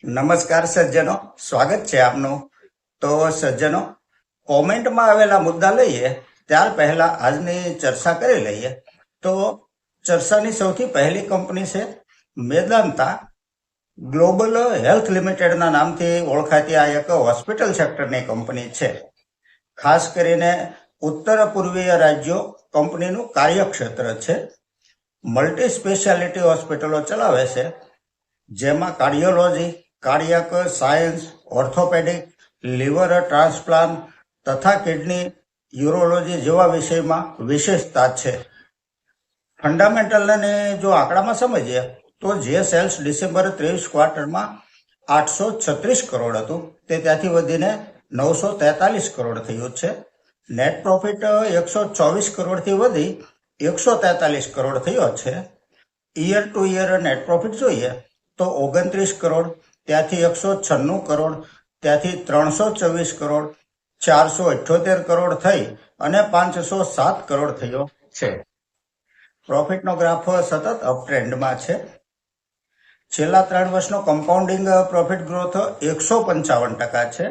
નમસ્કાર સજ્જનો, સ્વાગત છે આપનું. તો સજ્જનો, કોમેન્ટમાં આવેલા મુદ્દા લઈએ ત્યાર પહેલા આજની ચર્ચા કરી લઈએ. તો ચર્ચાની સૌથી પહેલી કંપની છે મેદાંતા ગ્લોબલ હેલ્થ લિમિટેડના નામથી ઓળખાતી આ એક હોસ્પિટલ સેક્ટરની કંપની છે. ખાસ કરીને ઉત્તર પૂર્વીય રાજ્યો કંપનીનું કાર્યક્ષેત્ર છે. મલ્ટી સ્પેશિયાલિટી હોસ્પિટલો ચલાવે છે, જેમાં cardiology, cardiac science, orthopaedic, liver transplant તથા કિડની, યુરોલોજી જેવા વિષયમાં વિશેષતા છે. ફંડામેન્ટલને જો આંકડામાં સમજીએ તો જે સેલ્સ ડિસેમ્બર 23 ક્વાર્ટરમાં 836 કરોડ હતું તે ત્યાંથી વધીને 943 કરોડ થયું છે. નેટ પ્રોફિટ 124 કરોડથી વધી 143 કરોડ થયો છે. ઈયર ટુ ઈયર નેટ પ્રોફિટ જોઈએ તો 29 કરોડ, ત્યાંથી 196 કરોડ, ત્યાંથી 324 કરોડ, 478 કરોડ થઈ અને 507 કરોડ થયો છે. પ્રોફિટનો ગ્રાફ સતત અપટ્રેન્ડમાં છે. છેલ્લા 3 વર્ષનો કમ્પાઉન્ડિંગ પ્રોફિટ ગ્રોથ 155% છે.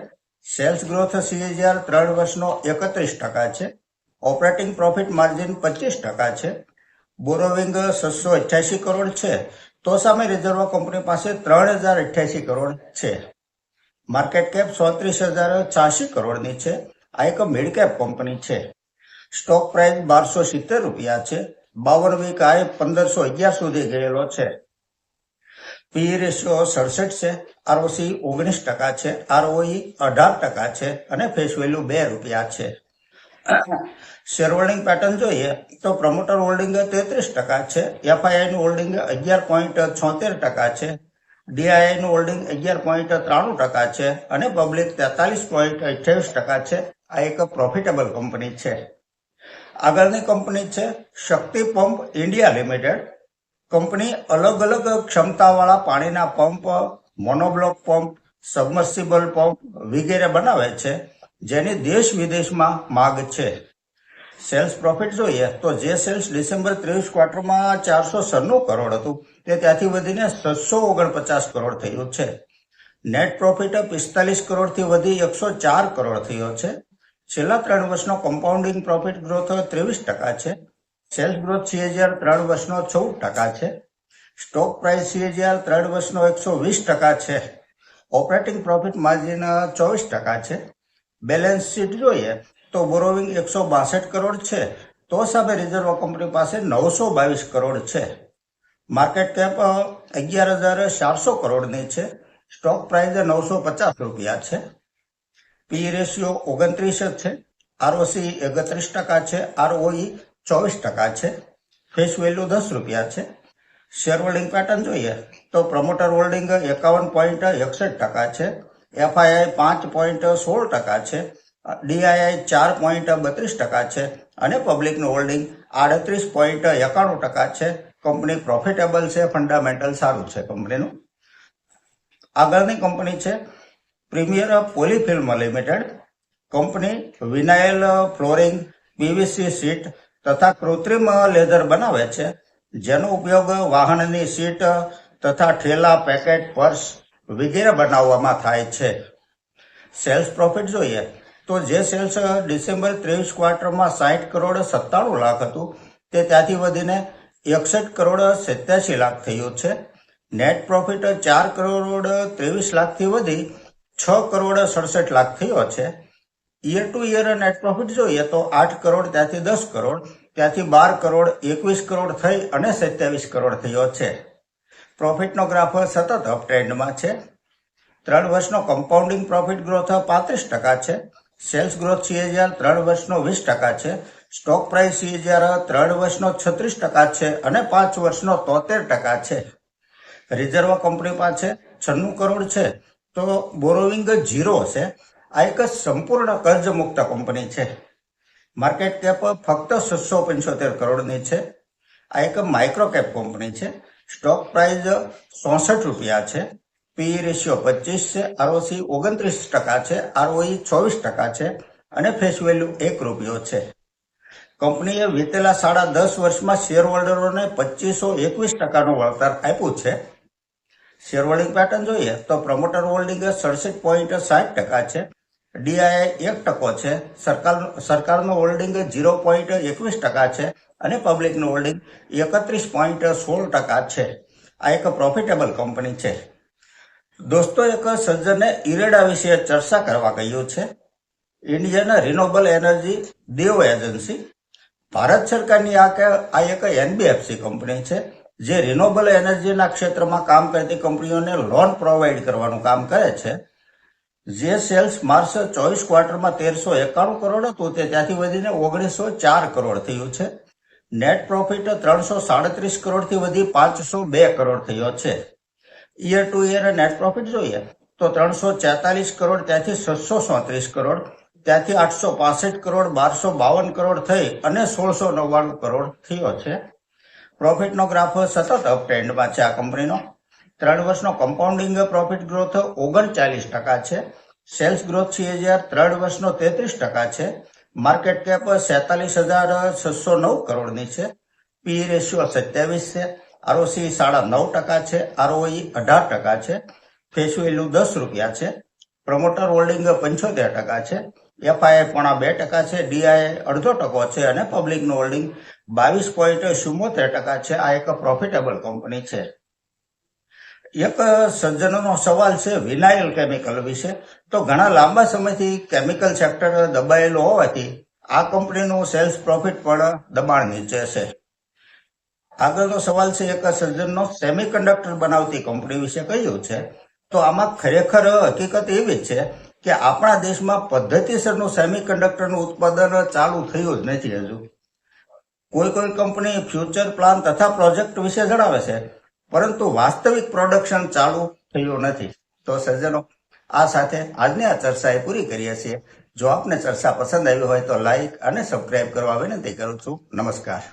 સેલ્સ ગ્રોથ CAGR 3 વર્ષનો 31% છે. ઓપરેટિંગ પ્રોફિટ માર્જિન 25% છે. બોરોવિંગ 688 કરોડ છે, તો સામે રિઝર્વ કંપની પાસે 3088 કરોડ છે. માર્કેટ કેપ 34,086 કરોડની છે. આ એક મિડ કેપ કંપની છે. સ્ટોક પ્રાઇસ 1270 રૂપિયા છે. 52 વીક હાઈ 1511 સુધી ગયેલો છે. પી રેશિયો 67 છે. ROC 19% છે. ROE 18% છે અને ફેસ વેલ્યુ 2 રૂપિયા છે. શેર હોલ્ડિંગ પેટર્ન જોઈએ તો પ્રમોટર હોલ્ડિંગ 33% છે. FII નું હોલ્ડિંગ 11.76% છે. DII નું હોલ્ડિંગ 11.93% છે અને પબ્લિક 43.28% છે. આ એક પ્રોફિટેબલ કંપની છે. આગળની કંપની છે શક્તિ પંપ ઇન્ડિયા લિમિટેડ. કંપની અલગ અલગ ક્ષમતાવાળા પાણીના pump, monoblock pump, submersible pump વગેરે બનાવે છે, જેની દેશ વિદેશમાં માંગ છે. સેલ્સ પ્રોફિટ જોઈએ તો જે સેલ્સ ડિસેમ્બર 23 ક્વાર્ટરમાં 496 કરોડ હતું તે ત્યાંથી વધીને 649 કરોડ થયું છે. નેટ પ્રોફિટ 45 કરોડથી વધી 104 કરોડ થયો છે. છેલ્લા 3 વર્ષનો કમ્પાઉન્ડિંગ પ્રોફિટ ગ્રોથ 23% છે. સેલ્સ ગ્રોથ CAGR 3 વર્ષનો 14% છે. સ્ટોક પ્રાઇસ CAGR 3 વર્ષનો 120% છે. ઓપરેટિંગ પ્રોફિટ માર્જિન 24% છે. બેલેન્સ શીટ જોઈએ તો બોરોવિંગ 162 કરોડ છે, તો સામે રિઝર્વ કંપની પાસે 922 કરોડ છે. માર્કેટ કેપ 11,400 કરોડની છે. સ્ટોક પ્રાઇસ 950 રૂપિયા છે. પી રેશિયો 29 છે. ROC 31% છે. ROE 24% છે. ફેસ વેલ્યુ 10 રૂપિયા છે. શેર હોલ્ડિંગ પેટર્ન જોઈએ તો પ્રમોટર હોલ્ડિંગ 51.61% છે. FII 5.16% છે. DII 4.32% છે અને પબ્લિકનું હોલ્ડિંગ 38.91% છે. કંપની પ્રોફિટેબલ છે, ફંડામેન્ટલ સારું છે કંપનીનું. આગળની કંપની છે premier polyfilm limited. Company vinyl flooring, PVC sheet તથા કૃત્રિમ લેધર બનાવે છે, જેનો ઉપયોગ વાહનની સીટ તથા ઠેલા, પેકેટ, પર્સ વગેરે બનાવવામાં થાય છે. સેલ્સ પ્રોફિટ જોઈએ તો જે સેલ્સ ડિસેમ્બર 23 ક્વાર્ટરમાં 60 કરોડ 97 લાખ હતું તે ત્યાંથી વધીને 61 કરોડ 87 લાખ થયું છે. નેટ પ્રોફિટ 4 કરોડ 23 લાખથી વધી 6 કરોડ 67 લાખ થયો છે. ઈયર ટુ ઈયર નેટ પ્રોફિટ જોઈએ તો 8 કરોડ, ત્યાંથી 10 કરોડ, ત્યાંથી 12 કરોડ, 21 કરોડ થઈ અને 27 કરોડ થયો છે. પ્રોફિટનો ગ્રાફ સતત અપટ્રેન્ડમાં છે. 3 વર્ષનો કમ્પાઉન્ડિંગ પ્રોફિટ ગ્રોથ 35% છે. સેલ્સ ગ્રોથ CAGR 3 વર્ષનો 20% છે. સ્ટોક પ્રાઇસ CAGR 3 વર્ષનો 36% છે અને 5 વર્ષનો 73% છે. રિઝર્વ કંપની પાસે 96 કરોડ છે, તો બોરોવિંગ 0 છે. આ એક સંપૂર્ણ કર્જ મુક્ત કંપની છે. માર્કેટ કેપ ફક્ત 675 કરોડની છે. આ એક માઇક્રો કેપ કંપની છે. સ્ટોક પ્રાઇસ 64 રૂપિયા છે. પી રેશિયો 25 છે. ROC 29% છે. ROE 24% છે અને ફેસ વેલ્યુ 1 રૂપિયો છે. કંપનીએ વીતેલા 10.5 વર્ષમાં શેર હોલ્ડરોને 2521% વળતર આપ્યું છે. શેર હોલ્ડિંગ પેટર્ન જોઈએ તો પ્રમોટર હોલ્ડિંગ 67.60% છે, ડીઆઈ 1% છે, સરકારનું હોલ્ડિંગ 0.21% છે અને પબ્લિકનું હોલ્ડિંગ 31.16% છે. આ એક પ્રોફિટેબલ કંપની છે. દોસ્તો, એક સજ્જને ઇરેડા વિશે ચર્ચા કરવા કહ્યું છે. ઇન્ડિયન રિન્યુએબલ એનર્જી દેવ એજન્સી ભારત સરકારની આ એક એનબીએફસી કંપની છે જે રિન્યુએબલ એનર્જીના ક્ષેત્રમાં કામ કરતી કંપનીઓને લોન પ્રોવાઈડ કરવાનું કામ કરે છે. જે સેલ્સ માર્ચ 24 ક્વાર્ટરમાં 1391 કરોડ હતું તે ત્યાંથી વધીને 1904 કરોડ થયું છે. નેટ પ્રોફિટ 337 કરોડથી વધી 502 કરોડ થયો છે. Year to year net profit જોઈએ તો 343 કરોડ ત્યાંથી 637 કરોડ, ત્યાંથી 865 કરોડ, 1252 કરોડ થઈ અને 1699 કરોડ થયો છે. પ્રોફિટનો ગ્રાફ સતત અપ ટ્રેન્ડમાં છે. આ કંપનીનો 3 વર્ષનો કમ્પાઉન્ડિંગ પ્રોફિટ ગ્રોથ 39% છે. સેલ્સ ગ્રોથ CAGR 3 વર્ષનો 33% છે. માર્કેટ કેપ 47,609 કરોડની છે. પી રેશિયો 27 છે. ROC 9.5% છે. ROE 18% છે. ફેસ વેલ્યુ 10 રૂપિયા છે. પ્રમોટર હોલ્ડિંગ 75% છે. FII 2% છે. DII 0.5% છે અને પબ્લિકનું હોલ્ડિંગ 22.74% છે. આ એક પ્રોફિટેબલ કંપની છે. એક સજ્જનનો સવાલ છે વિનાઇલ કેમિકલ વિશે. તો ઘણા લાંબા સમયથી કેમિકલ સેક્ટર દબાયેલું હોવાથી આ કંપનીનું સેલ્સ પ્રોફિટ પણ દબાણ નીચે છે. આગળનો સવાલ છે એક સજ્જનનો સેમિકન્ડક્ટર બનાવતી કંપની વિશે કહ્યું છે. તો આમાં ખરેખર હકીકત એવી છે કે આપણા દેશમાં પદ્ધતિસરનું સેમિકન્ડક્ટરનું ઉત્પાદન ચાલુ થયું જ નથી હજુ. કોઈ કંપની ફ્યુચર પ્લાન તથા પ્રોજેક્ટ વિશે જણાવે છે, પરંતુ વાસ્તવિક પ્રોડક્શન ચાલુ થયું નથી. તો સજ્જનો, આ સાથે આજની આ ચર્ચા પૂરી કરીએ છીએ. જો આપને ચર્ચા પસંદ આવી હોય તો લાઈક અને સબસ્ક્રાઇબ કરવા વિનંતી કરું છું. નમસ્કાર.